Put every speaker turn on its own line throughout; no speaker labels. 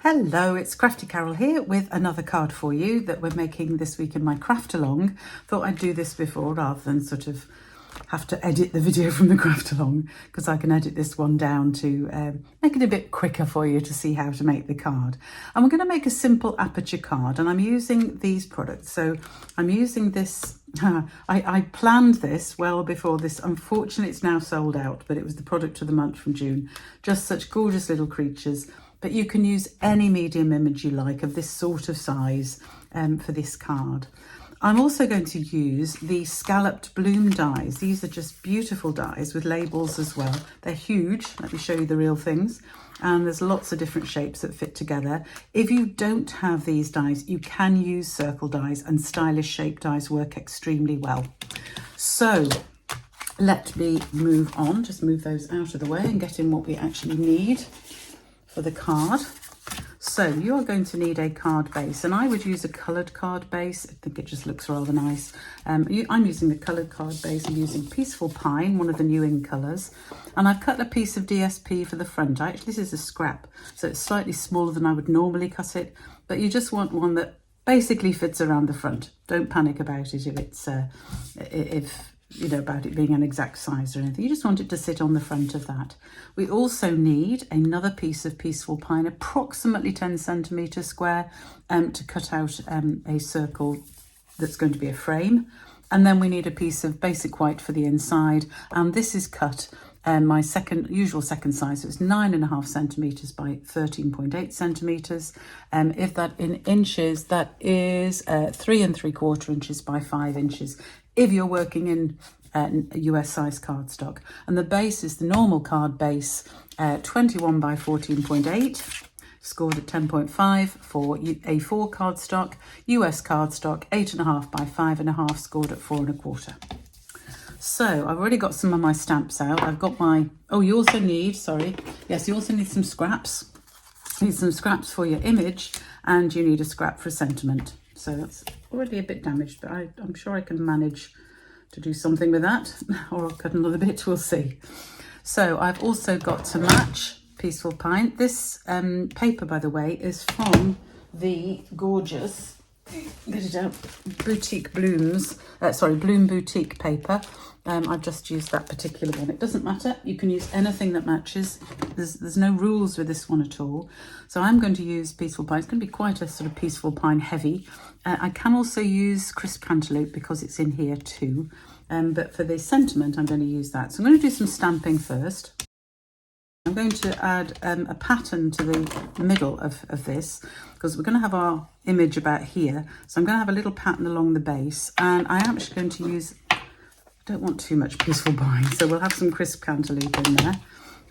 Hello, it's Crafty Carol here with another card for you that we're making this week in my craft along. Thought I'd do this before rather than sort of have to edit the video from the craft along, because I can edit this one down to make it a bit quicker for you to see how to make the card. And we're going to make a simple aperture card, and I'm using these products. So I'm using this, I planned this well before this. Unfortunately, it's now sold out, but it was the product of the month from June. Just such gorgeous little creatures. But you can use any medium image you like of this sort of size for this card. I'm also going to use the Scalloped Bloom dies. These are just beautiful dies with labels as well. They're huge. Let me show you the real things. And there's lots of different shapes that fit together. If you don't have these dies, you can use circle dies, and stylish shape dies work extremely well. So let me move on, just move those out of the way and get in what we actually need for the card. So you are going to need a card base, and I would use a coloured card base. I think it just looks rather nice. I'm using the coloured card base. I'm using Peaceful Pine, one of the new in colours, and I've cut a piece of DSP for the front. Actually, this is a scrap, so it's slightly smaller than I would normally cut it, but you just want one that basically fits around the front. Don't panic about it if it's about it being an exact size or anything. You just want it to sit on the front of that. We also need another piece of Peaceful Pine, approximately 10 centimetres square, to cut out a circle that's going to be a frame. And then we need a piece of basic white for the inside. And this is cut my usual second size. So it's 9.5 centimetres by 13.8 centimetres. If that in inches, that is 3 3/4 inches by 5 inches. If you're working in US size cardstock. And the base is the normal card base, 21 by 14.8, scored at 10.5 for A4 cardstock, US cardstock, 8.5 by 5.5, scored at 4 1/4. So I've already got some of my stamps out. I've got my, you also need some scraps. You need some scraps for your image, and you need a scrap for a sentiment. So that's already a bit damaged, but I'm sure I can manage to do something with that, or I'll cut another bit, we'll see. So I've also got to match Peaceful Pine. This paper, by the way, is from the gorgeous, get it out, Bloom Boutique paper. I've just used that particular one. It doesn't matter, you can use anything that matches. There's no rules with this one at all. So I'm going to use Peaceful Pine. It's going to be quite a sort of Peaceful Pine heavy. I can also use Crisp Cantaloupe because it's in here too. But for the sentiment, I'm going to use that. So I'm going to do some stamping first. I'm going to add a pattern to the middle of this, because we're going to have our image about here. So I'm going to have a little pattern along the base, and I am actually going to use, I don't want too much Peaceful Pine, so we'll have some Crisp Cantaloupe in there.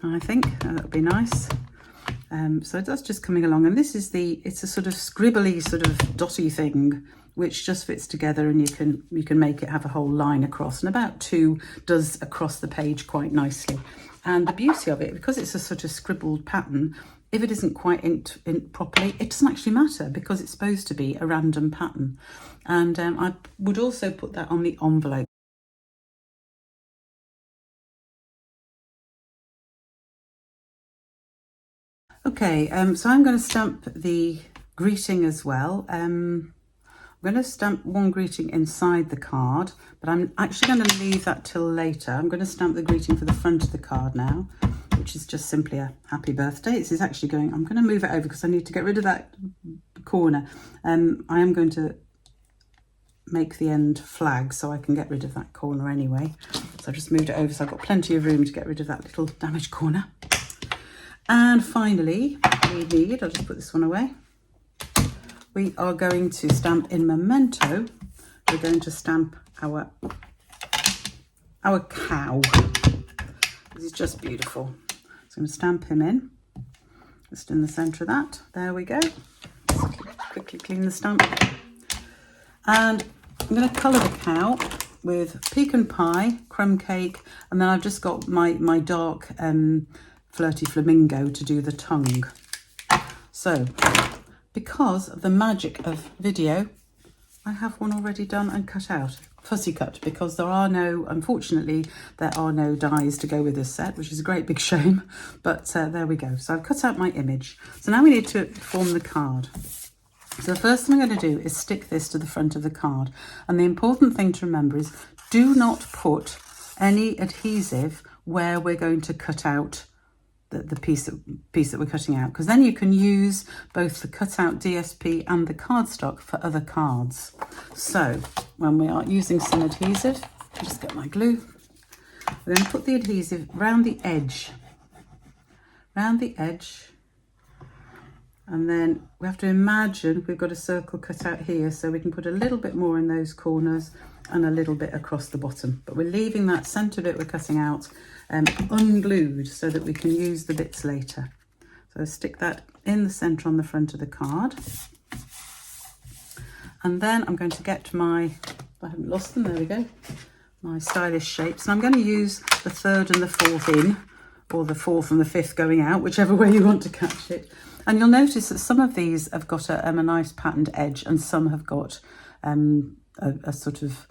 I think that'll be nice. So that's just coming along, and this is it's a sort of scribbly, sort of dotty thing, which just fits together, and you can make it have a whole line across, and about 2 does across the page quite nicely. And the beauty of it, because it's a sort of scribbled pattern, if it isn't quite inked properly, it doesn't actually matter, because it's supposed to be a random pattern. And I would also put that on the envelope. Okay, so I'm going to stamp the greeting as well. I'm going to stamp one greeting inside the card, but I'm actually going to leave that till later. I'm going to stamp the greeting for the front of the card now, which is just simply a happy birthday. This is actually going, I'm going to move it over because I need to get rid of that corner. I am going to make the end flag so I can get rid of that corner anyway. So I just moved it over, so I've got plenty of room to get rid of that little damaged corner. And finally, we need, I'll just put this one away. We are going to stamp in Memento. We're going to stamp our cow. This is just beautiful. So I'm going to stamp him in, just in the centre of that. There we go. Let's quickly clean the stamp. And I'm going to colour the cow with pecan pie, crumb cake, and then I've just got my dark flirty flamingo to do the tongue. So, because of the magic of video, I have one already done and cut out. fussy cut because there are no, unfortunately, there are no dies to go with this set, which is a great big shame, but there we go. So I've cut out my image. So now we need to form the card. So the first thing I'm going to do is stick this to the front of the card. And the important thing to remember is do not put any adhesive where we're going to cut out the piece that we're cutting out, because then you can use both the cutout DSP and the cardstock for other cards. So when we are using some adhesive, just get my glue, we're going to put the adhesive round the edge, and then we have to imagine we've got a circle cut out here, so we can put a little bit more in those corners and a little bit across the bottom, but we're leaving that centre bit we're cutting out unglued so that we can use the bits later. So stick that in the centre on the front of the card, and then I'm going to get my, I haven't lost them, there we go, my stylish shapes, and I'm going to use the 3rd and the 4th in, or the 4th and the 5th going out, whichever way you want to catch it. And you'll notice that some of these have got a nice patterned edge, and some have got a sort of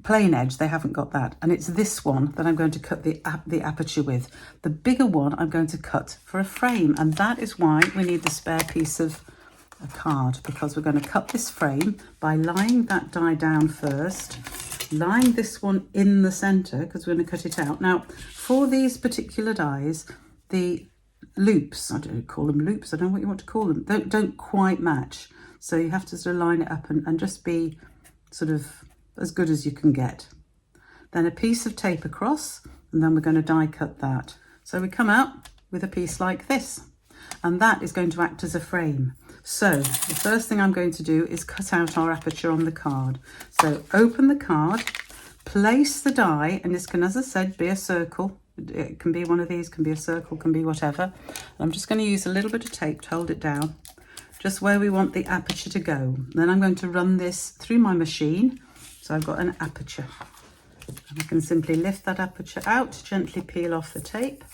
plain edge. They haven't got that, and it's this one that I'm going to cut the aperture with. The bigger one I'm going to cut for a frame, and that is why we need the spare piece of a card, because we're going to cut this frame by lying that die down first, lying this one in the center because we're going to cut it out. Now for these particular dies, the loops, I don't call them loops, I don't know what you want to call them, don't quite match, so you have to sort of line it up and just be sort of as good as you can get. Then a piece of tape across, and then we're going to die cut that. So we come out with a piece like this, and that is going to act as a frame. So the first thing I'm going to do is cut out our aperture on the card. So open the card, place the die, and this can, as I said, be a circle. It can be one of these, can be a circle, can be whatever. I'm just going to use a little bit of tape to hold it down, just where we want the aperture to go. Then I'm going to run this through my machine. So I've got an aperture, and I can simply lift that aperture out, gently peel off the tape,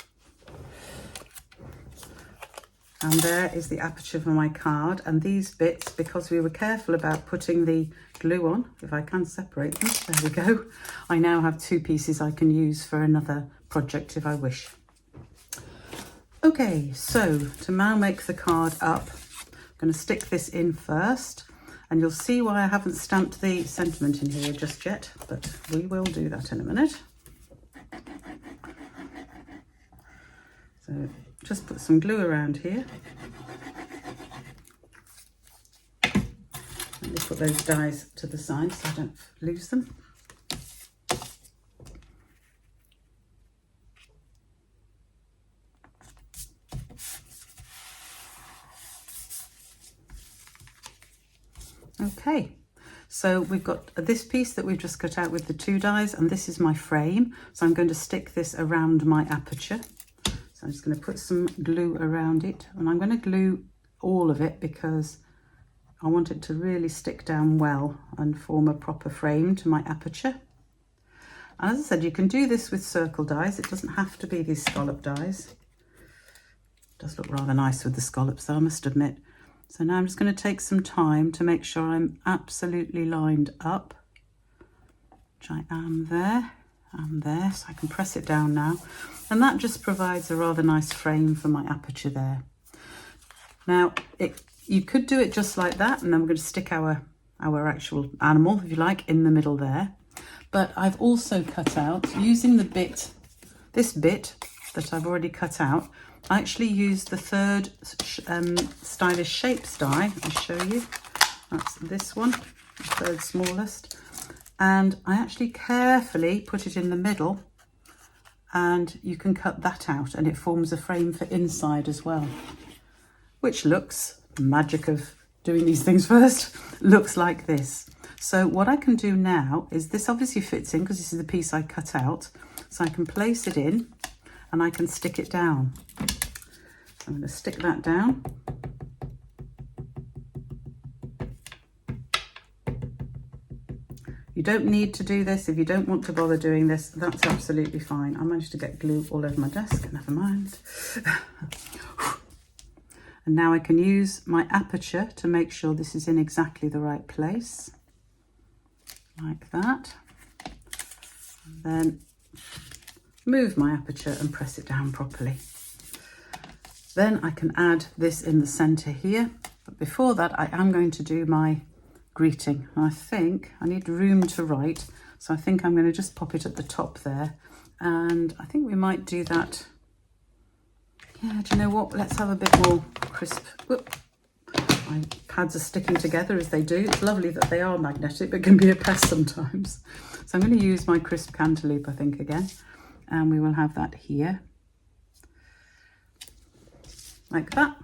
and there is the aperture for my card. And these bits, because we were careful about putting the glue on, if I can separate them, there we go, I now have 2 pieces I can use for another project if I wish. Okay, so to now make the card up, I'm going to stick this in first. And you'll see why I haven't stamped the sentiment in here just yet, but we will do that in a minute. So just put some glue around here. Let me put those dies to the side so I don't lose them. Okay, so we've got this piece that we've just cut out with the 2 dies, and this is my frame. So I'm going to stick this around my aperture. So I'm just going to put some glue around it, and I'm going to glue all of it because I want it to really stick down well and form a proper frame to my aperture. And as I said, you can do this with circle dies. It doesn't have to be these scallop dies. It does look rather nice with the scallops though, I must admit. So now I'm just going to take some time to make sure I'm absolutely lined up, which I am there and there, so I can press it down now. And that just provides a rather nice frame for my aperture there. Now, you could do it just like that, and then we're going to stick our actual animal, if you like, in the middle there. But I've also cut out, using the bit, this bit that I've already cut out, I actually used the 3rd Stylish Shapes die. I'll show you. That's this one, the 3rd smallest. And I actually carefully put it in the middle, and you can cut that out, and it forms a frame for inside as well, which looks, magic of doing these things first, looks like this. So what I can do now is, this obviously fits in because this is the piece I cut out. So I can place it in and I can stick it down. So I'm going to stick that down. You don't need to do this. If you don't want to bother doing this, that's absolutely fine. I managed to get glue all over my desk, never mind. And now I can use my aperture to make sure this is in exactly the right place. like that. And then move my aperture and press it down properly. Then I can add this in the center here. But before that, I am going to do my greeting. I think I need room to write. So I think I'm going to just pop it at the top there. And I think we might do that. Yeah, do you know what? Let's have a bit more crisp. Whoop. My pads are sticking together as they do. It's lovely that they are magnetic, but can be a pest sometimes. So I'm going to use my crisp cantaloupe, I think, again. And we will have that here. Like that.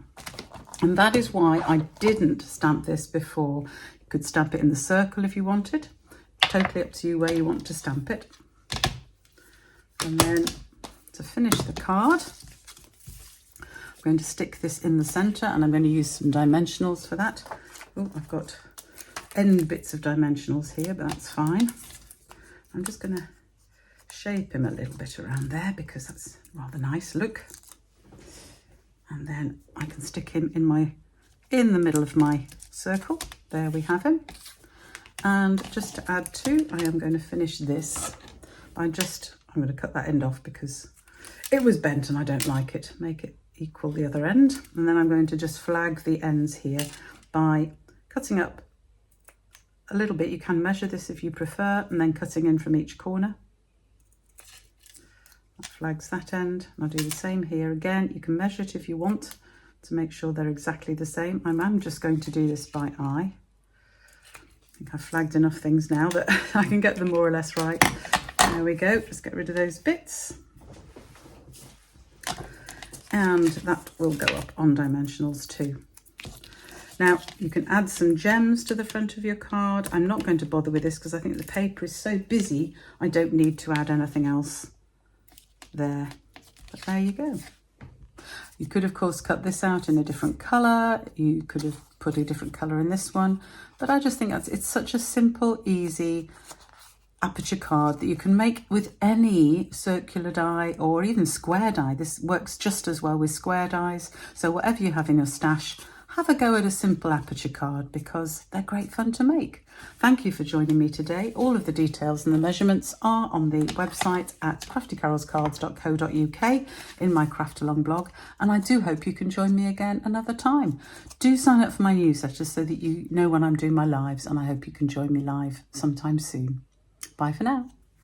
And that is why I didn't stamp this before. You could stamp it in the circle if you wanted. Totally up to you where you want to stamp it. And then to finish the card, I'm going to stick this in the center, and I'm going to use some dimensionals for that. Oh, I've got end bits of dimensionals here, but that's fine. I'm just going to shape him a little bit around there because that's a rather nice look. And then I can stick him in the middle of my circle. There we have him. And just to add to, I am going to finish this by I'm going to cut that end off because it was bent and I don't like it. Make it equal the other end. And then I'm going to just flag the ends here by cutting up a little bit. You can measure this if you prefer, and then cutting in from each corner. That flags that end. And I'll do the same here again. You can measure it if you want to make sure they're exactly the same. I'm just going to do this by eye. I think I've flagged enough things now that I can get them more or less right. There we go. Just get rid of those bits. And that will go up on dimensionals too. Now you can add some gems to the front of your card. I'm not going to bother with this because I think the paper is so busy. I don't need to add anything else there, but there you go. You could of course cut this out in a different color. You could have put a different color in this one, but I just think it's such a simple, easy aperture card that you can make with any circular die or even square die. This works just as well with square dies, so whatever you have in your stash, have a go at a simple aperture card because they're great fun to make. Thank you for joining me today. All of the details and the measurements are on the website at craftycarolscards.co.uk in my Craft Along blog, and I do hope you can join me again another time. Do sign up for my newsletter so that you know when I'm doing my lives, and I hope you can join me live sometime soon. Bye for now.